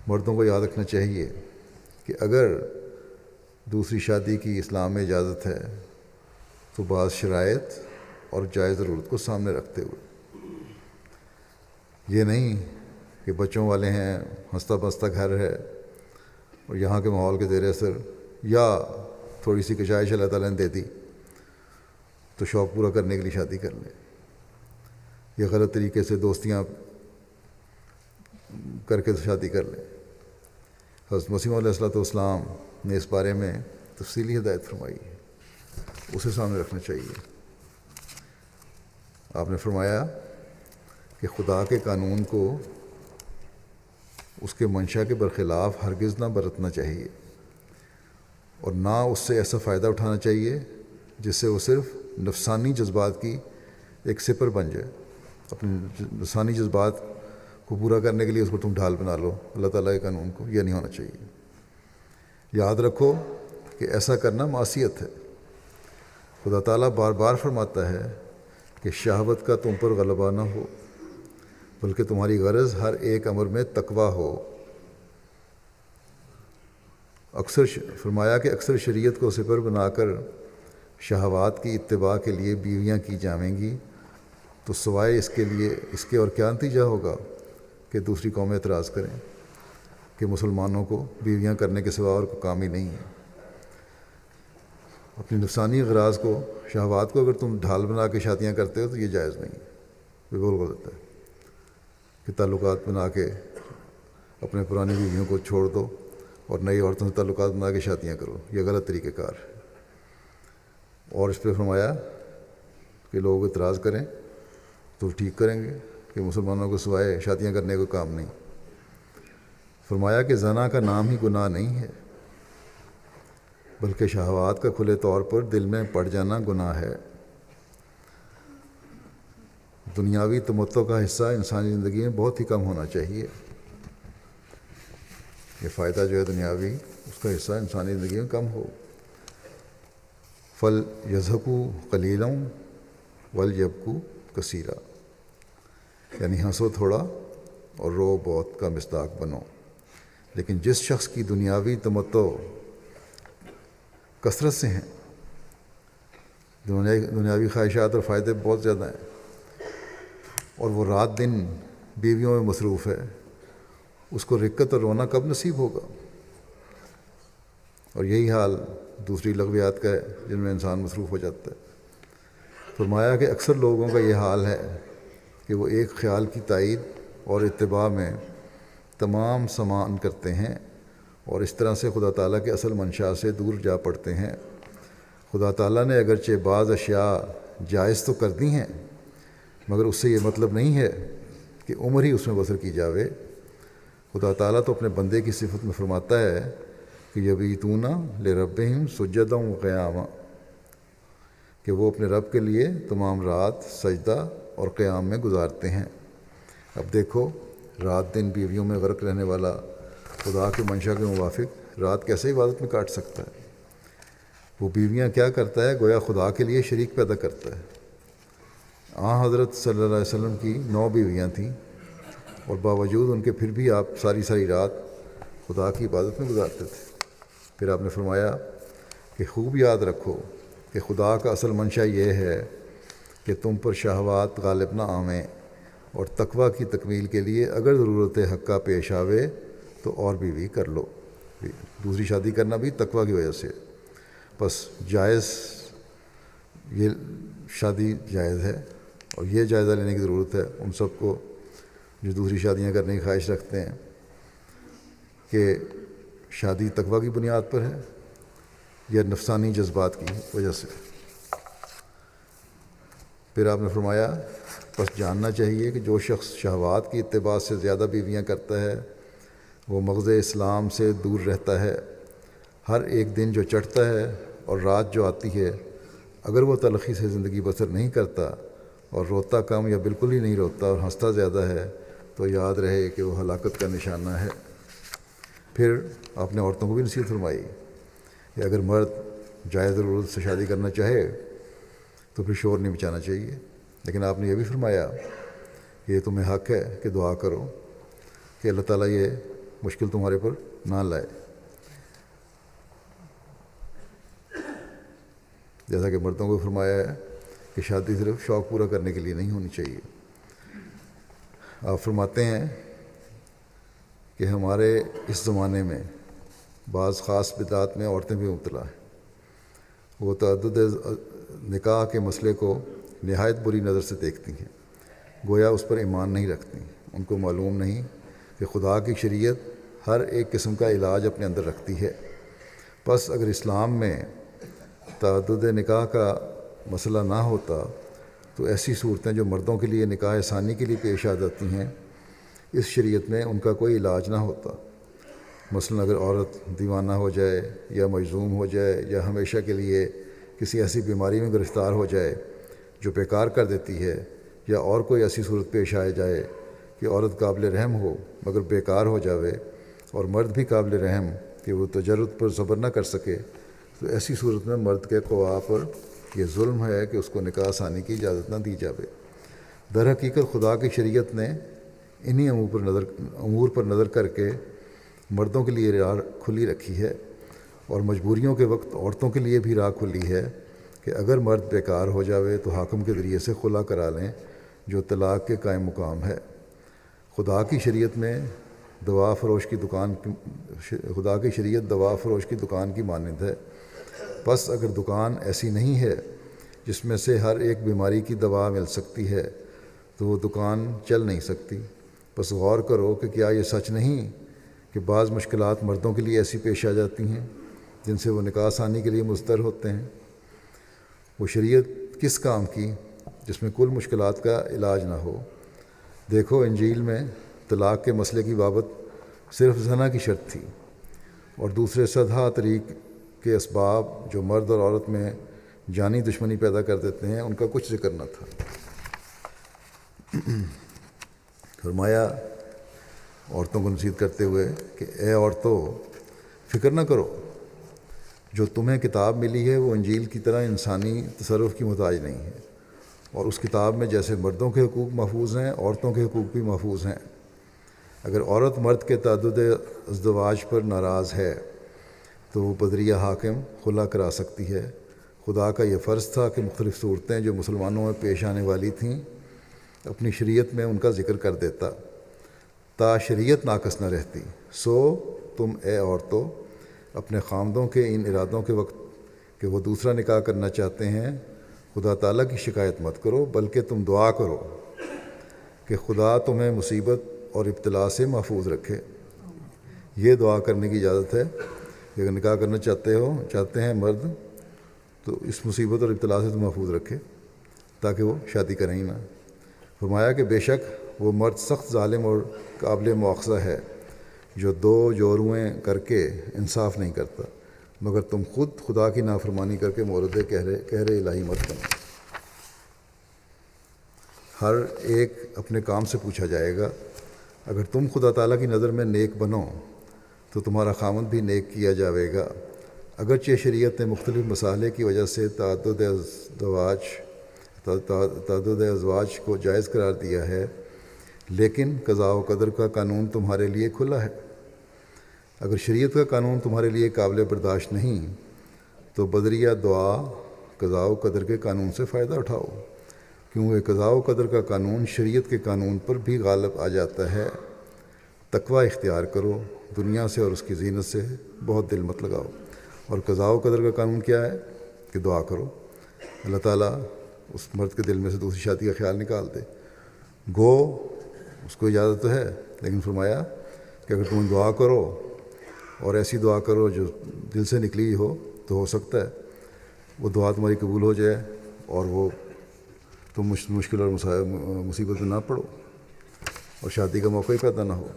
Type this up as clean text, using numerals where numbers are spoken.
مردوں کو یاد رکھنا چاہیے کہ اگر دوسری شادی کی اسلام میں اجازت ہے تو بعض شرائط اور جائز ضرورت کو سامنے رکھتے ہوئے، یہ نہیں کہ بچوں والے ہیں، ہنستا بستا گھر ہے اور یہاں کے ماحول کے زیر اثر یا تھوڑی سی کشائش اللہ تعالیٰ نے دے دی تو شوق پورا کرنے کے لیے شادی کر لیں، یا غلط طریقے سے دوستیاں کر کے شادی کر لیں۔ حضرت مسیح علیہ والسلام نے اس بارے میں تفصیلی ہدایت فرمائی ہے، اسے سامنے رکھنا چاہیے۔ آپ نے فرمایا کہ خدا کے قانون کو اس کے منشا کے برخلاف ہرگز نہ برتنا چاہیے، اور نہ اس سے ایسا فائدہ اٹھانا چاہیے جس سے وہ صرف نفسانی جذبات کی ایک سپر بن جائے، اپنے نفسانی جذبات کو پورا کرنے کے لیے اس کو تم ڈھال بنا لو اللہ تعالیٰ کے قانون کو۔ یہ نہیں ہونا چاہیے۔ یاد رکھو کہ ایسا کرنا معصیت ہے۔ خدا تعالیٰ بار بار فرماتا ہے کہ شہوت کا تم پر غلبہ نہ ہو، بلکہ تمہاری غرض ہر ایک امر میں تقویٰ ہو۔ فرمایا کہ اکثر شریعت کو سپر بنا کر شہوات کی اتباع کے لیے بیویاں کی جائیں گی تو سوائے اس کے اور کیا نتیجہ ہوگا کہ دوسری قومیں اعتراض کریں کہ مسلمانوں کو بیویاں کرنے کے سوا اور کوئی کام ہی نہیں ہے۔ اپنی نفسانی اغراض کو، شہوات کو اگر تم ڈھال بنا کے شادیاں کرتے ہو تو یہ جائز نہیں ہے، بالکل غلط ہے کہ تعلقات بنا کے اپنے پرانی بیویوں کو چھوڑ دو اور نئی عورتوں سے تعلقات بنا کے شادیاں کرو، یہ غلط طریقہ کار ہے۔ اور اس پہ فرمایا کہ لوگ اعتراض کریں تو ٹھیک کریں گے کہ مسلمانوں کو سوائے شادیاں کرنے کو کام نہیں۔ فرمایا کہ زنا کا نام ہی گناہ نہیں ہے، بلکہ شہوات کا کھلے طور پر دل میں پڑ جانا گناہ ہے۔ دنیاوی تمتع کا حصہ انسانی زندگی میں بہت ہی کم ہونا چاہیے۔ یہ فائدہ جو ہے دنیاوی، اس کا حصہ انسانی زندگی میں کم ہو۔ فل یضحکوا قلیلا ولیبکوا کثیرا، یعنی ہنسو تھوڑا اور رو بہت کا مصداق بنو۔ لیکن جس شخص کی دنیاوی تمتع کثرت سے ہیں، دنیاوی خواہشات اور فائدے بہت زیادہ ہیں، اور وہ رات دن بیویوں میں مصروف ہے، اس کو رقت اور رونا کب نصیب ہوگا؟ اور یہی حال دوسری لغویات کا ہے جن میں انسان مصروف ہو جاتا ہے۔ فرمایا کہ اکثر لوگوں کا یہ حال ہے کہ وہ ایک خیال کی تائید اور اتباع میں تمام سامان کرتے ہیں، اور اس طرح سے خدا تعالیٰ کے اصل منشا سے دور جا پڑتے ہیں۔ خدا تعالیٰ نے اگرچہ بعض اشیاء جائز تو کر دی ہیں، مگر اس سے یہ مطلب نہیں ہے کہ عمر ہی اس میں بسر کی جاوے۔ خدا تعالیٰ تو اپنے بندے کی صفت میں فرماتا ہے کہ یبیتون لربہم سجدا وقیاما، کہ وہ اپنے رب کے لیے تمام رات سجدہ اور قیام میں گزارتے ہیں۔ اب دیکھو، رات دن بیویوں میں غرق رہنے والا خدا کے منشا کے موافق رات کیسے عبادت میں کاٹ سکتا ہے؟ وہ بیویاں کیا کرتا ہے؟ گویا خدا کے لیے شریک پیدا کرتا ہے۔ حضرت صلی اللہ علیہ وسلم کی 9 بیویاں تھیں، اور باوجود ان کے پھر بھی آپ ساری ساری رات خدا کی عبادت میں گزارتے تھے۔ پھر آپ نے فرمایا کہ خوب یاد رکھو کہ خدا کا اصل منشا یہ ہے کہ تم پر شہوات غالب نہ آویں، اور تقویٰ کی تکمیل کے لیے اگر ضرورت حقہ پیش آوے تو اور بیوی کر لو۔ دوسری شادی کرنا بھی تقویٰ کی وجہ سے، بس جائز، یہ شادی جائز ہے، اور یہ جائزہ لینے کی ضرورت ہے ان سب کو جو دوسری شادیاں کرنے کی خواہش رکھتے ہیں کہ شادی تقویٰ کی بنیاد پر ہے یا نفسانی جذبات کی وجہ سے۔ پھر آپ نے فرمایا بس جاننا چاہیے کہ جو شخص شہوات کی اتباع سے زیادہ بیویاں کرتا ہے وہ مغز اسلام سے دور رہتا ہے۔ ہر ایک دن جو چڑھتا ہے اور رات جو آتی ہے، اگر وہ تلخی سے زندگی بسر نہیں کرتا اور روتا کم یا بالکل ہی نہیں روتا اور ہنستا زیادہ ہے تو یاد رہے کہ وہ ہلاکت کا نشانہ ہے۔ پھر آپ نے عورتوں کو بھی نصیحت فرمائی کہ اگر مرد جائز ضرورت سے شادی کرنا چاہے تو پھر شور نہیں مچانا چاہیے، لیکن آپ نے یہ بھی فرمایا کہ یہ تمہیں حق ہے کہ دعا کرو کہ اللہ تعالیٰ یہ مشکل تمہارے پر نہ لائے۔ جیسا کہ مردوں کو فرمایا ہے کہ شادی صرف شوق پورا کرنے کے لیے نہیں ہونی چاہیے۔ آپ فرماتے ہیں کہ ہمارے اس زمانے میں بعض خاص بدعات میں عورتیں بھی مبتلا ہیں۔ وہ تعدد نکاح کے مسئلے کو نہایت بری نظر سے دیکھتی ہیں، گویا اس پر ایمان نہیں رکھتی۔ ان کو معلوم نہیں کہ خدا کی شریعت ہر ایک قسم کا علاج اپنے اندر رکھتی ہے۔ پس اگر اسلام میں تعدد نکاح کا مسئلہ نہ ہوتا تو ایسی صورتیں جو مردوں کے لیے نکاح ثانی کے لیے پیش آ جاتی ہیں، اس شریعت میں ان کا کوئی علاج نہ ہوتا۔ مثلا اگر عورت دیوانہ ہو جائے یا مجذوم ہو جائے یا ہمیشہ کے لیے کسی ایسی بیماری میں گرفتار ہو جائے جو بیکار کر دیتی ہے، یا اور کوئی ایسی صورت پیش آ جائے کہ عورت قابل رحم ہو مگر بیکار ہو جاوے اور مرد بھی قابل رحم کہ وہ تجرد پر صبر نہ کر سکے، تو ایسی صورت میں مرد کے قوا پر یہ ظلم ہے کہ اس کو نکاح ثانی کی اجازت نہ دی جاوے۔ در حقیقت خدا کی شریعت نے انہی امور پر نظر کر کے مردوں کے لیے راہ کھلی رکھی ہے، اور مجبوریوں کے وقت عورتوں کے لیے بھی راہ کھلی ہے کہ اگر مرد بیکار ہو جاوے تو حاکم کے ذریعے سے خلا کرا لیں، جو طلاق کے قائم مقام ہے۔ خدا کی شریعت دوا فروش کی دکان کی مانند ہے۔ پس اگر دکان ایسی نہیں ہے جس میں سے ہر ایک بیماری کی دوا مل سکتی ہے تو وہ دکان چل نہیں سکتی۔ پس غور کرو کہ کیا یہ سچ نہیں کہ بعض مشکلات مردوں کے لیے ایسی پیش آ جاتی ہیں جن سے وہ نکاح ثانی کے لیے مضطر ہوتے ہیں۔ وہ شریعت کس کام کی جس میں کل مشکلات کا علاج نہ ہو؟ دیکھو، انجیل میں طلاق کے مسئلے کی بابت صرف زنا کی شرط تھی، اور دوسرے صدہا طریق کے اسباب جو مرد اور عورت میں جانی دشمنی پیدا کر دیتے ہیں ان کا کچھ ذکر نہ تھا۔ فرمایا عورتوں کو نصیحت کرتے ہوئے کہ اے عورتوں، فکر نہ کرو، جو تمہیں کتاب ملی ہے وہ انجیل کی طرح انسانی تصرف کی محتاج نہیں ہے، اور اس کتاب میں جیسے مردوں کے حقوق محفوظ ہیں، عورتوں کے حقوق بھی محفوظ ہیں۔ اگر عورت مرد کے تعدد ازدواج پر ناراض ہے تو وہ بدریہ حاکم خلا کرا سکتی ہے۔ خدا کا یہ فرض تھا کہ مختلف صورتیں جو مسلمانوں میں پیش آنے والی تھیں اپنی شریعت میں ان کا ذکر کر دیتا تا شریعت ناقص نہ رہتی۔ سو تم اے عورتوں اپنے خامدوں کے ان ارادوں کے وقت کہ وہ دوسرا نکاح کرنا چاہتے ہیں خدا تعالیٰ کی شکایت مت کرو، بلکہ تم دعا کرو کہ خدا تمہیں مصیبت اور ابتلا سے محفوظ رکھے۔ یہ دعا کرنے کی اجازت ہے کہ اگر نکاح کرنا چاہتے ہیں مرد تو اس مصیبت اور ابتلا سے تم محفوظ رکھے تاکہ وہ شادی کریں ہی نہ۔ فرمایا کہ بے شک وہ مرد سخت ظالم اور قابل مواخذہ ہے جو دو جورویں کر کے انصاف نہیں کرتا، مگر تم خود خدا کی نافرمانی کر کے مورد کہر الہی مت بنو۔ ہر ایک اپنے کام سے پوچھا جائے گا۔ اگر تم خدا تعالیٰ کی نظر میں نیک بنو تو تمہارا خامند بھی نیک کیا جاوے گا۔ اگرچہ شریعت نے مختلف مسائل کی وجہ سے تعدد ازواج کو جائز قرار دیا ہے، لیکن قضاء و قدر کا قانون تمہارے لیے کھلا ہے۔ اگر شریعت کا قانون تمہارے لیے قابل برداشت نہیں تو بدریہ دعا قضاء و قدر کے قانون سے فائدہ اٹھاؤ، کیونکہ قضاء و قدر کا قانون شریعت کے قانون پر بھی غالب آ جاتا ہے۔ تقوی اختیار کرو، دنیا سے اور اس کی زینت سے بہت دل مت لگاؤ۔ اور قضاء و قدر کا قانون کیا ہے کہ دعا کرو، اللہ تعالیٰ اس مرد کے دل میں سے دوسری شادی کا خیال نکال دے۔ گو اس کو اجازت تو ہے، لیکن فرمایا کہ اگر تم دعا کرو اور ایسی دعا کرو جو دل سے نکلی ہو تو ہو سکتا ہے وہ دعا تمہاری قبول ہو جائے اور وہ تم مشکل اور مصیبت میں نہ پڑو اور شادی کا موقع ہی پیدا نہ ہو۔